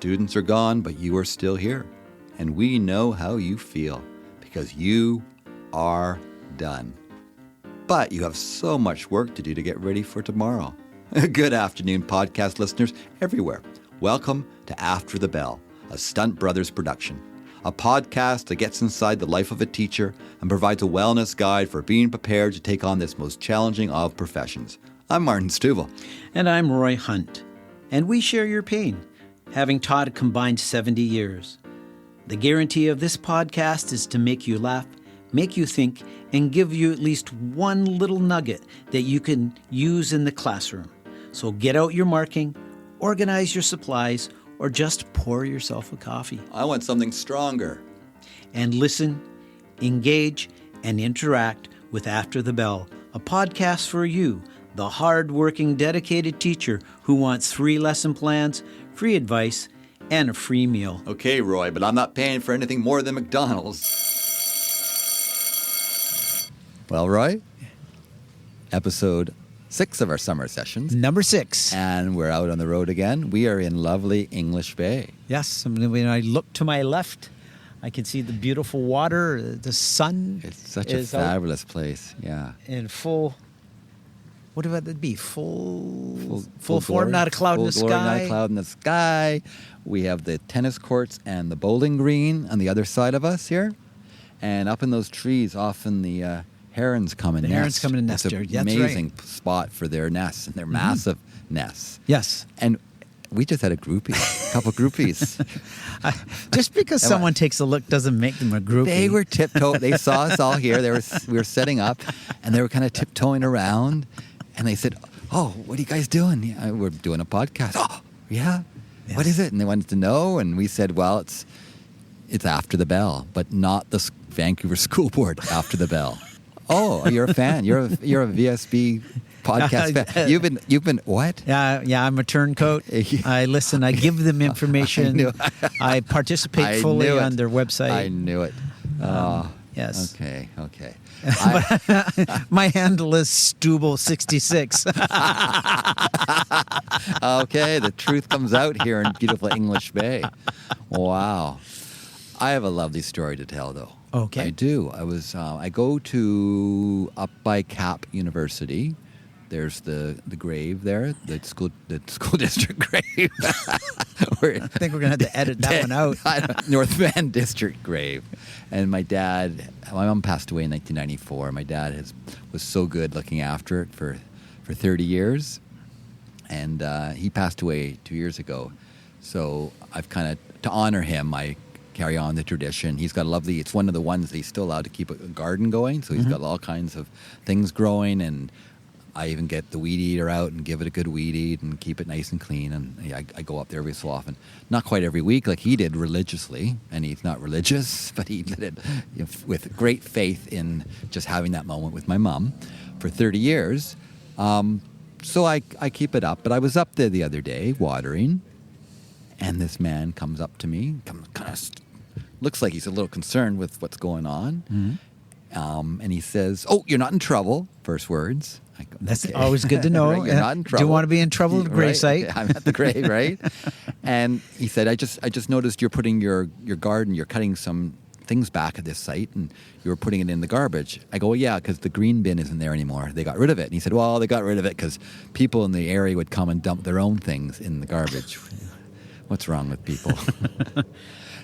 students are gone, but you are still here. And we know how you feel because you are done. But you have so much work to do to get ready for tomorrow. Good afternoon, podcast listeners everywhere. Welcome to After the Bell, a Stunt Brothers production. A podcast that gets inside the life of a teacher and provides a wellness guide for being prepared to take on this most challenging of professions. I'm Martin Stuvel. And I'm Roy Hunt. And we share your pain, having taught a combined 70 years. The guarantee of this podcast is to make you laugh, make you think, and give you at least one little nugget that you can use in the classroom. So get out your marking, organize your supplies, or just pour yourself a coffee. I want something stronger. And listen, engage, and interact with After the Bell, a podcast for you, the hard-working, dedicated teacher who wants free lesson plans, free advice, and a free meal. Okay, Roy, but I'm not paying for anything more than McDonald's. Well, Roy, episode 6 of our summer sessions. Number 6. And we're out on the road again. We are in lovely English Bay. Yes, when I look to my left, I can see the beautiful water, the sun. It's such a fabulous place, yeah. In full, what would that be? Full form, not a cloud in the glory, sky. Not a cloud in the sky. We have the tennis courts and the bowling green on the other side of us here. And up in those trees, often the herons come and nest. Herons come and nest here. It's an amazing spot for their nests and their massive nests. Yes. And we just had a couple groupies. Just because someone takes a look doesn't make them a groupie. They were tiptoeing. They saw us all here. We were setting up, and they were kind of tiptoeing around. And they said, "Oh, what are you guys doing?" "Yeah, we're doing a podcast." "Oh, yeah? Yes. What is it?" And they wanted to know. And we said, "Well, it's After the Bell, but not the Vancouver School Board After the Bell." "Oh, you're a fan. You're a VSB podcast fan. You've been what?" Yeah, I'm a turncoat. I listen. I give them information. I participate fully on their website. I knew it. Yes. Okay. My handle is Stubel66. Okay, the truth comes out here in beautiful English Bay. Wow. I have a lovely story to tell, though. Okay. I do. I go to up by Cap University. There's the grave there, the school district grave. I think we're going to have to edit that one out. North Van District grave. And my mom passed away in 1994. My dad was so good looking after it for 30 years. And he passed away 2 years ago. So I've kind of, to honor him, I carry on the tradition. He's got it's one of the ones that he's still allowed to keep a garden going. So he's got all kinds of things growing, and I even get the weed eater out and give it a good weed eat and keep it nice and clean. And I go up there every so often. Not quite every week like he did religiously, and he's not religious, but he did it with great faith in just having that moment with my mom for 30 years. So I keep it up. But I was up there the other day watering, and this man comes up to me, looks like he's a little concerned with what's going on. Mm-hmm. And he says, "Oh, you're not in trouble," first words. I go, That's okay. always good to know. Right? You're not in trouble. Do you want to be in trouble at the gravesite? Right? I'm at the grave, right? And he said, I just noticed you're putting your garden, you're cutting some things back at this site, and you were putting it in the garbage. I go, "Well, yeah, because the green bin isn't there anymore. They got rid of it." And he said, "Well, they got rid of it because people in the area would come and dump their own things in the garbage." What's wrong with people?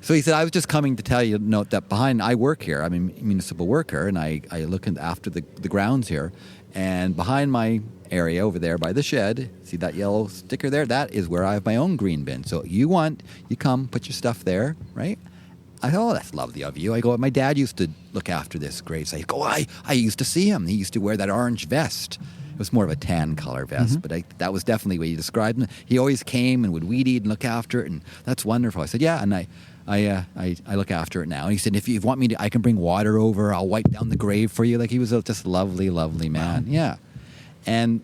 So he said, "I was just coming to tell you, note that I work here. I'm a municipal worker, and I look after the grounds here. And behind my area over there by the shed, see that yellow sticker there? That is where I have my own green bin. So you come, put your stuff there, right?" I thought, "Oh, that's lovely of you." I go, "My dad used to look after this gravesite." I go, I used to see him. He used to wear that orange vest. It was more of a tan color vest, but that was definitely what you described him. He always came and would weed eat and look after it, and that's wonderful." I said, "Yeah," and I look after it now. And he said, "If you want me to, I can bring water over. I'll wipe down the grave for you." Like, he was just lovely, lovely man. Wow. Yeah. And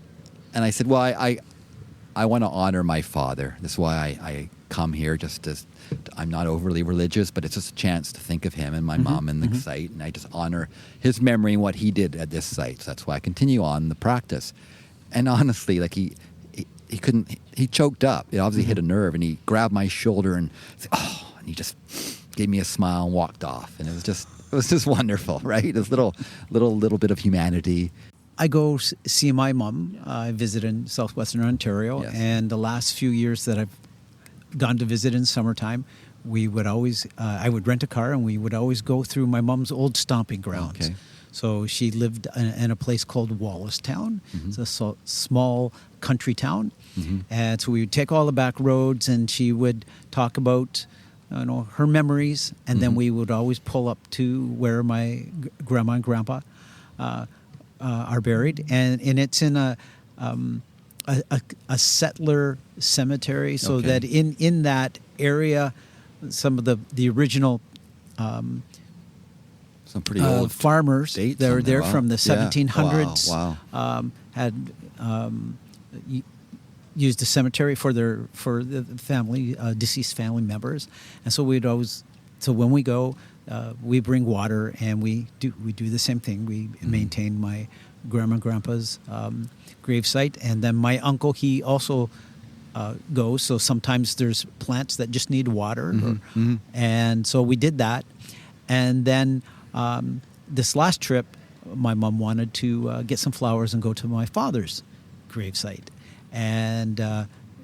I said, "Well, I want to honor my father. That's why I come here, just as I'm not overly religious, but it's just a chance to think of him and my mom and the site, and I just honor his memory and what he did at this site. So that's why I continue on the practice." And honestly, like he couldn't. He choked up. It obviously hit a nerve, and he grabbed my shoulder and said, "Oh!" And he just gave me a smile and walked off. And it was just wonderful, right? This little bit of humanity. I go see my mom. I visit in southwestern Ontario, Yes. and the last few years that I've gone to visit in summertime, we would always I would rent a car, and we would always go through my mom's old stomping grounds. Okay. So she lived in a place called Wallacestown. Mm-hmm. It's a small country town, Mm-hmm. and so we would take all the back roads, and she would talk about her memories, and then Mm-hmm. we would always pull up to where my grandma and grandpa are buried, and it's in a settler cemetery, so Okay. that in that area, some of the original Some pretty old farmers dates that were on there. there Wow. from the Yeah. 1700s Wow. had used the cemetery for the family deceased family members, and so when we go, we bring water, and we do the same thing. We maintain my grandma and grandpa's gravesite, and then my uncle, he also goes. So sometimes there's plants that just need water, and so we did that. And then this last trip, my mom wanted to get some flowers and go to my father's gravesite, and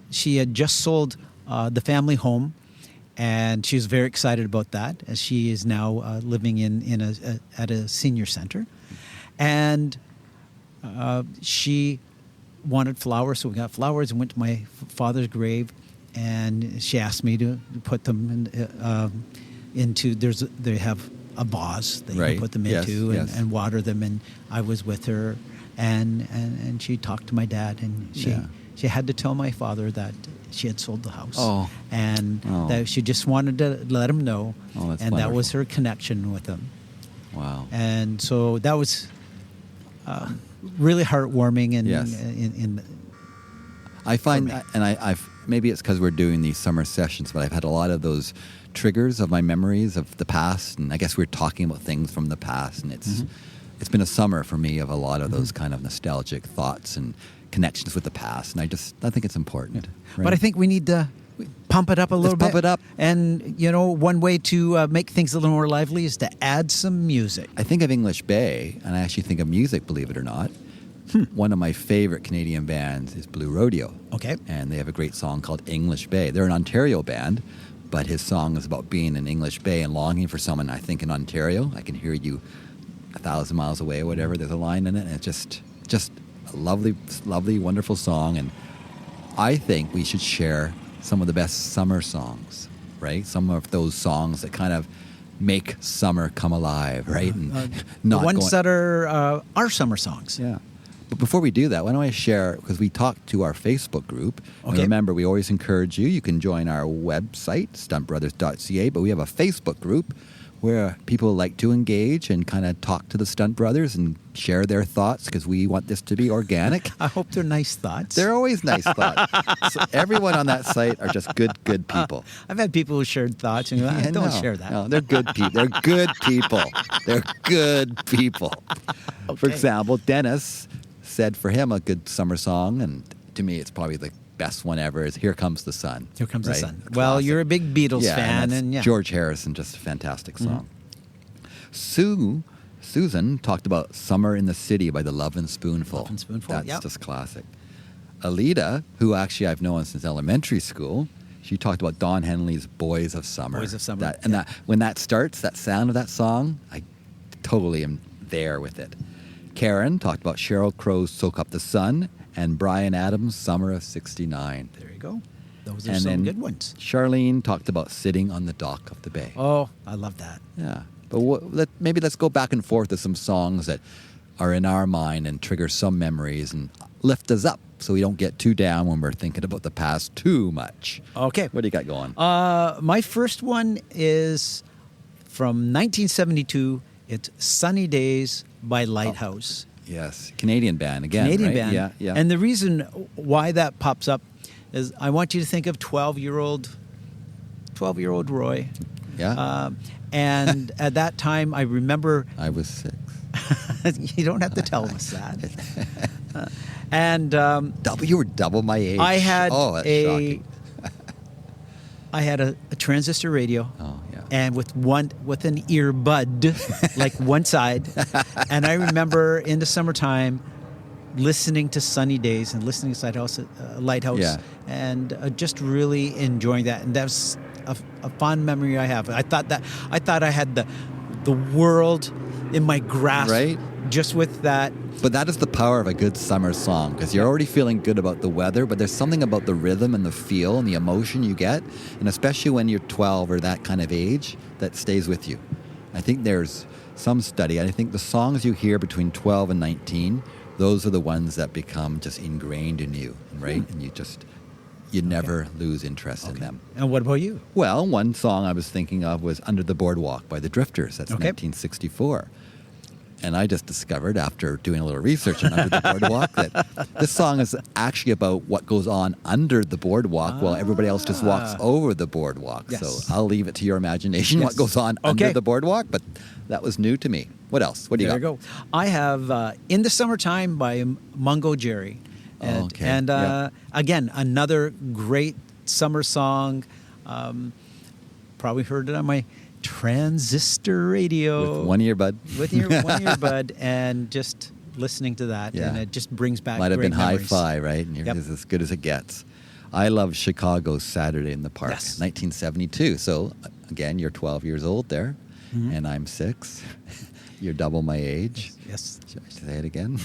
she had just sold the family home. And she was very excited about that, as she is now living at a senior center. And she wanted flowers, so we got flowers and went to my father's grave. And she asked me to put them into. They have a vase that you Right. can put them Yes, into yes. and water them. And I was with her, and she talked to my dad, and she had to tell my father that she had sold the house. Oh. And Oh. that she just wanted to let him know. Oh, that's and that was wonderful. her connection with him. Wow. And so that was really heartwarming. And Yes. I find, and I've maybe it's because we're doing these summer sessions, but I've had a lot of those triggers of my memories of the past, and I guess we're talking about things from the past, and it's been a summer for me of a lot of those kind of nostalgic thoughts and connections with the past, and I think it's important. Right? But I think we need to pump it up a little bit. pump it up. And, one way to make things a little more lively is to add some music. I think of English Bay, and I actually think of music, believe it or not. One of my favorite Canadian bands is Blue Rodeo. Okay. And they have a great song called English Bay. They're an Ontario band, but his song is about being in English Bay and longing for someone, I think, in Ontario. I can hear you 1,000 miles away or whatever. There's a line in it, and it's just a lovely, lovely, wonderful song. And I think we should share some of the best summer songs, right? Some of those songs that kind of make summer come alive, right? And The ones that are our summer songs. Yeah. But before we do that, why don't I share, because we talked to our Facebook group. And Okay. remember, we always encourage you. You can join our website, stuntbrothers.ca, but we have a Facebook group where people like to engage and kind of talk to the Stunt Brothers and share their thoughts, because we want this to be organic. I hope they're nice thoughts. They're always nice thoughts. So everyone on that site are just good people. I've had people who shared thoughts, and Yeah, don't no, share that. No, they're good people. They're good people. They're good people. For Okay. example, Dennis said for him a good summer song, and to me it's probably the best one ever, is Here Comes the Sun. Here Comes right? the Sun. A Well, classic. you're a big Beatles fan, that's and yeah. George Harrison, just a fantastic song. Susan talked about Summer in the City by the Lovin' Spoonful. Lovin' Spoonful, That's yep. just classic. Alita, who actually I've known since elementary school, she talked about Don Henley's Boys of Summer. Boys of Summer, That when that starts, that sound of that song, I totally am there with it. Karen talked about Sheryl Crow's Soak Up the Sun and Bryan Adams' Summer of '69. There you go. Those are And some then good ones. Charlene talked about Sitting on the Dock of the Bay. Oh, I love that. Yeah. But maybe let's go back and forth with some songs that are in our mind and trigger some memories and lift us up so we don't get too down when we're thinking about the past too much. Okay. What do you got going? My first one is from 1972. It's Sunny Days by Lighthouse. Yes. Canadian band again, Canadian right? band. Yeah, yeah. And the reason why that pops up is I want you to think of 12-year-old Roy. yeah. And at that time, I remember I was 6. you don't have to tell us that. And You were double my age. I had that's shocking. I had a transistor radio. Oh, yeah. And with an earbud, like one side. And I remember in the summertime listening to Sunny Days and listening to Lighthouse, Yeah. and just really enjoying that. And that's a fond memory I have. I thought I had the world in my grasp, Right? just with that. But that is the power of a good summer song, because you're already feeling good about the weather, but there's something about the rhythm and the feel and the emotion you get, and especially when you're 12 or that kind of age, that stays with you. I think there's some study, and I think the songs you hear between 12 and 19, those are the ones that become just ingrained in you, right? And you never lose interest in them. And what about you? Well, one song I was thinking of was Under the Boardwalk by the Drifters. That's 1964. And I just discovered after doing a little research on Under the Boardwalk that this song is actually about what goes on under the boardwalk while everybody else just walks over the boardwalk. Yes. So I'll leave it to your imagination what goes on under the boardwalk, but that was new to me. What else? What do you got? There you go. I have In the Summertime by Mungo Jerry. And again, another great summer song. Probably heard it on my transistor radio. With one earbud. With your one earbud, and just listening to that. Yeah. And it just brings back Might have great been memories. hi-fi, right? And you're as good as it gets. I love Chicago's Saturday in the Park, 1972. So, again, you're 12 years old there, and I'm 6. You're double my age. Yes. Should I say it again?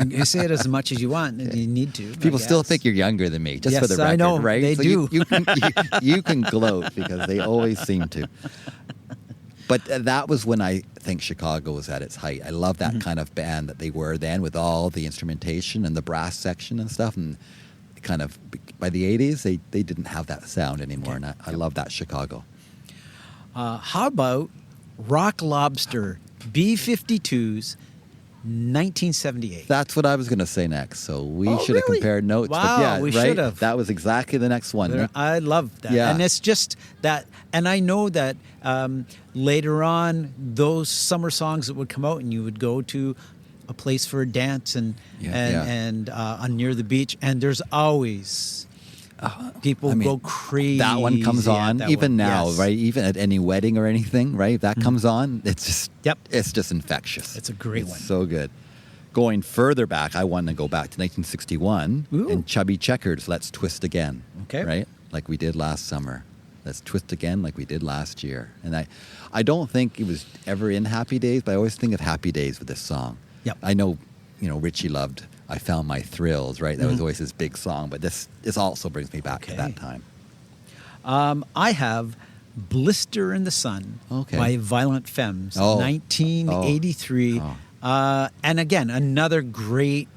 You say it as much as you want, and you need to. People still think you're younger than me, just for the record, I know, right? they so do. You can gloat because they always seem to. But that was when I think Chicago was at its height. I love that kind of band that they were then, with all the instrumentation and the brass section and stuff. And kind of by the 80s, they didn't have that sound anymore. And I love that Chicago. How about Rock Lobster B-52s 1978? That's what I was going to say next. So we should have really? compared notes. Wow, but yeah, we right? should have. That was exactly the next one. I love that. Yeah. And it's just that, and I know that later on, those summer songs that would come out, and you would go to a place for a dance and near the beach, and there's always people go crazy. That one comes on even now, yes. right? Even at any wedding or anything, right? If that comes on, it's just it's just infectious. It's a great one. So good. Going further back, I want to go back to 1961 and Chubby Checkers, Let's Twist Again. Okay. Right? Like we did last summer. Let's twist again like we did last year. And I don't think it was ever in Happy Days, but I always think of Happy Days with this song. Yep. I know, Richie loved I Found My Thrills, right? That was always his big song, but this also brings me back to that time. I have Blister in the Sun by Violent Femmes, 1983. And again, another great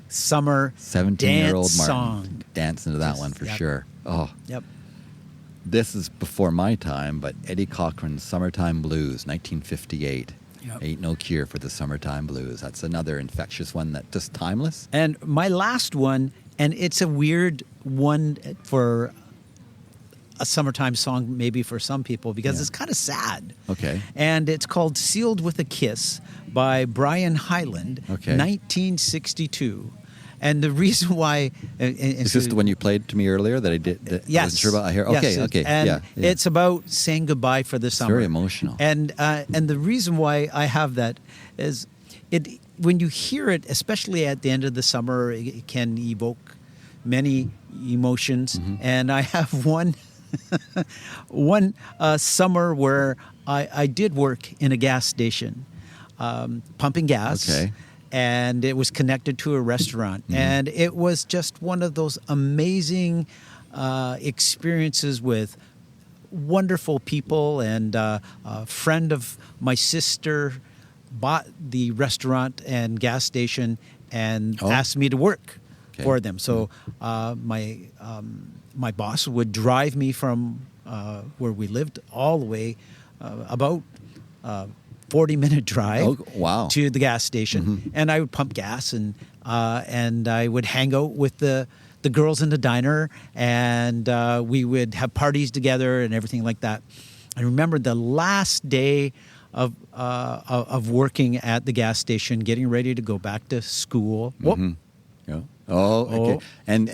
summer 17-year-old dance Martin song. dancing to that one for sure. Oh, yep. This is before my time, but Eddie Cochran's Summertime Blues, 1958. Yep. Ain't No Cure for the Summertime Blues. That's another infectious one that just timeless. And my last one, and it's a weird one for a summertime song maybe for some people because it's kind of sad. Okay. And it's called Sealed with a Kiss by Brian Hyland, 1962. And the reason why... Is this the one you played to me earlier that I did? That yes. I wasn't sure about. I hear. Okay, yes, okay. And it's about saying goodbye for the summer. Very emotional. And the reason why I have that is when you hear it, especially at the end of the summer, it can evoke many emotions. And I have one summer where I did work in a gas station, pumping gas. Okay. And it was connected to a restaurant. And it was just one of those amazing experiences with wonderful people. And a friend of my sister bought the restaurant and gas station and asked me to work for them. So my boss would drive me from where we lived all the way about 40-minute drive to the gas station, and I would pump gas, and I would hang out with the girls in the diner, and we would have parties together and everything like that. I remember the last day of working at the gas station, getting ready to go back to school. Yeah. Oh, okay. Oh. And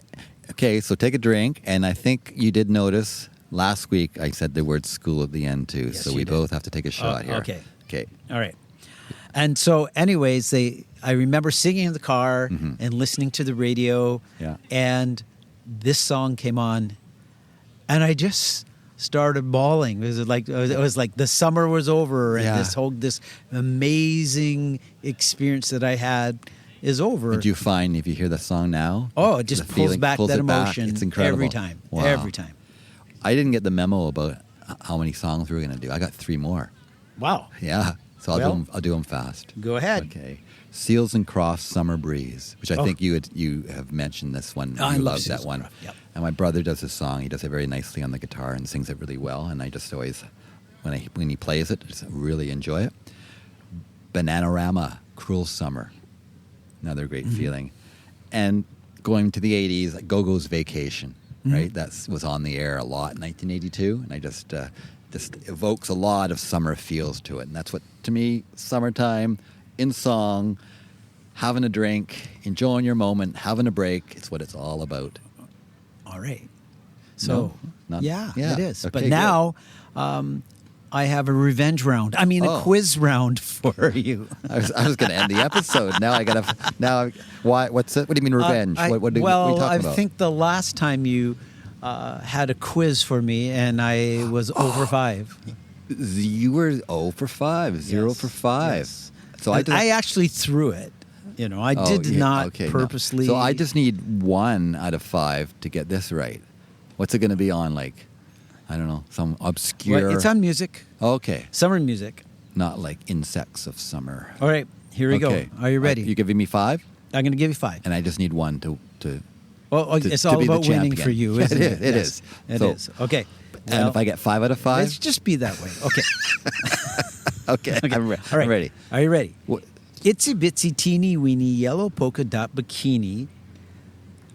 okay, so take a drink. And I think you did notice last week I said the word school at the end too. Yes, So you we did. both have to take a shot here. Okay. Okay. All right. And so, anyways, I remember singing in the car and listening to the radio. Yeah. And this song came on, and I just started bawling. It was like the summer was over, and Yeah. this amazing experience that I had is over. Did you find if you hear the song now? Oh, it just the pulls feeling back that it back? emotion It's incredible. every time. Wow. Every time. I didn't get the memo about how many songs we were going to do. I got 3 more. Wow. Yeah. So Well, I'll do them fast. Go ahead. Okay. Seals and Crofts Summer Breeze, which I think you have mentioned this one. Oh, I You love love Seals that and one. Crofts, yep. And my brother does this song. He does it very nicely on the guitar and sings it really well. And I just always, when he plays it, just really enjoy it. Bananarama, Cruel Summer, another great feeling. And going to the 80s, Go-Go's Vacation, right? That was on the air a lot in 1982. And I just evokes a lot of summer feels to it. And that's what, to me, summertime, in song, having a drink, enjoying your moment, having a break, it's what it's all about. All right. So, Not- yeah, yeah. it is. Okay, But good. now I have a revenge round. I mean, a quiz round for you. I was going to end the episode. Now I got to. Why? What's it? What do you mean revenge? What are you talking I about? think the last time you had a quiz for me, and I was over 5. You were 0 for 5, 0 Yes, for 5. yes. So And I actually threw it. I did not no. purposely. So I just need 1 out of 5 to get this right. What's it going to be on? Like, I don't know, some obscure. Well, it's on music, Okay, summer music. not like Insects of Summer. All right, here we Okay. go. Are you ready? You giving me 5, I'm going to give you 5. and I just need 1 to Well, to- it's to all be the about winning champion. for you, It isn't is, it? it Yes, is. It So- is. Okay. And Well, if I get 5 out of let's 5, just be that way. Okay. okay, I'm, All right. I'm ready. Are you ready? What- Itsy bitsy teeny weeny yellow polka dot bikini,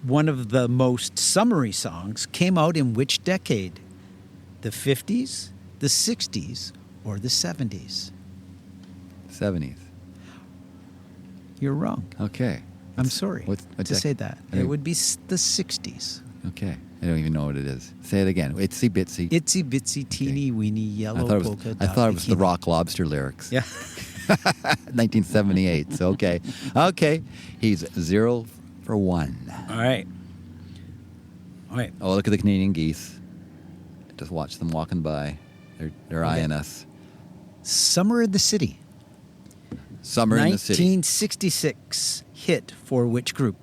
one of the most summery songs, came out in which decade? The 50s, the 60s, or the 70s? 70s. You're wrong. Okay. I'm sorry what to dec- say that. I It mean- would be the 60s. Okay. I don't even know what it is. Say it again. Itsy bitsy. Itsy bitsy teeny weeny yellow polka dot I thought it was the bikini. Rock Lobster lyrics. Yeah. 1978. So okay. Okay. He's 0 for 1. All right. All right. Oh, look at the Canadian geese. Just watch them walking by. They're Okay. eyeing us. Summer in the City. Summer in the city. 1966 hit for which group?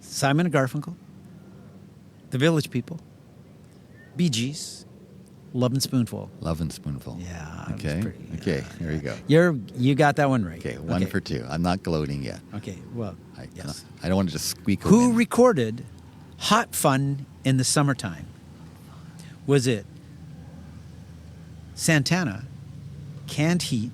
Simon and Garfunkel, The Village People, Bee Gees, Love and Spoonful. Love and Spoonful. Yeah. that was Okay. pretty- Okay. Here we go. You got that one right. Okay. 1 for 2. I'm not gloating yet. Okay. Well, yes. I don't want to just squeak. Who them in. recorded Hot Fun in the Summertime? Was it Santana, Canned Heat,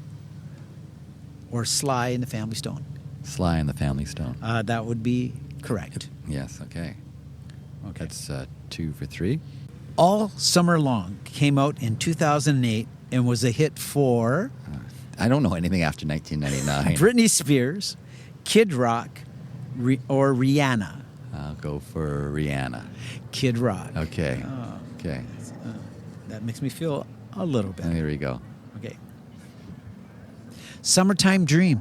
or Sly and the Family Stone? Sly and the Family Stone. That would be correct. Yes. Okay. Okay. That's 2 for 3. All Summer Long came out in 2008 and was a hit for I don't know anything after 1999. Britney Spears, Kid Rock, or Rihanna. I'll go for Rihanna. Kid Rock. Okay. Oh, Okay. that makes me feel a little better. There we go. Okay. Summertime Dream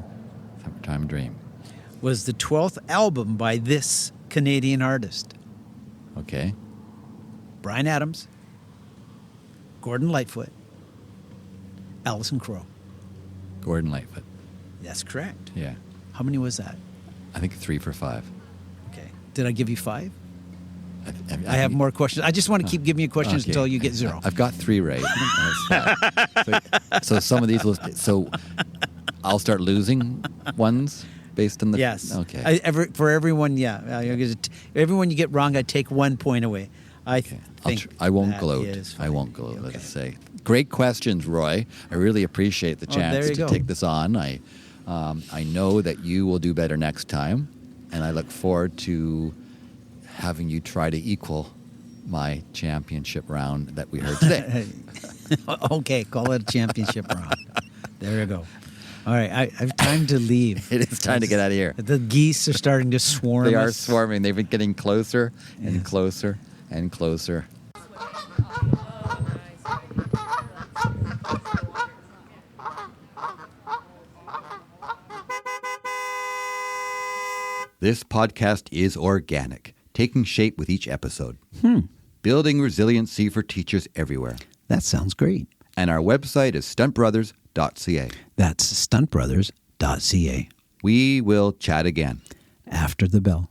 Summertime Dream. was the 12th album by this Canadian artist. Okay. Bryan Adams, Gordon Lightfoot, Alison Krauss. Gordon Lightfoot. That's correct. Yeah. How many was that? I think 3 for 5. Okay. Did I give you 5? I I have more questions. I just want to keep giving you questions Okay. until you get 0. I've got 3 right. That's 5. So some of these will. So I'll start losing ones based on the. Yes. Okay. For everyone, yeah. Everyone you get wrong, I take 1 point away. I think I won't that gloat. is I fine. won't gloat. Okay. Let's say. Great questions, Roy. I really appreciate the Oh, chance there you to go. take this on. I know that you will do better next time, and I look forward to having you try to equal my championship round that we heard today. Okay, call it a championship round. There you go. All right, I have time to leave. It is time to get out of here. The geese are starting to swarm. They are us. swarming. They've been getting closer and Yes. closer and closer. This podcast is organic, taking shape with each episode. Building resiliency for teachers everywhere. That sounds great. And our website is stuntbrothers.ca. That's stuntbrothers.ca. We will chat again. After the bell.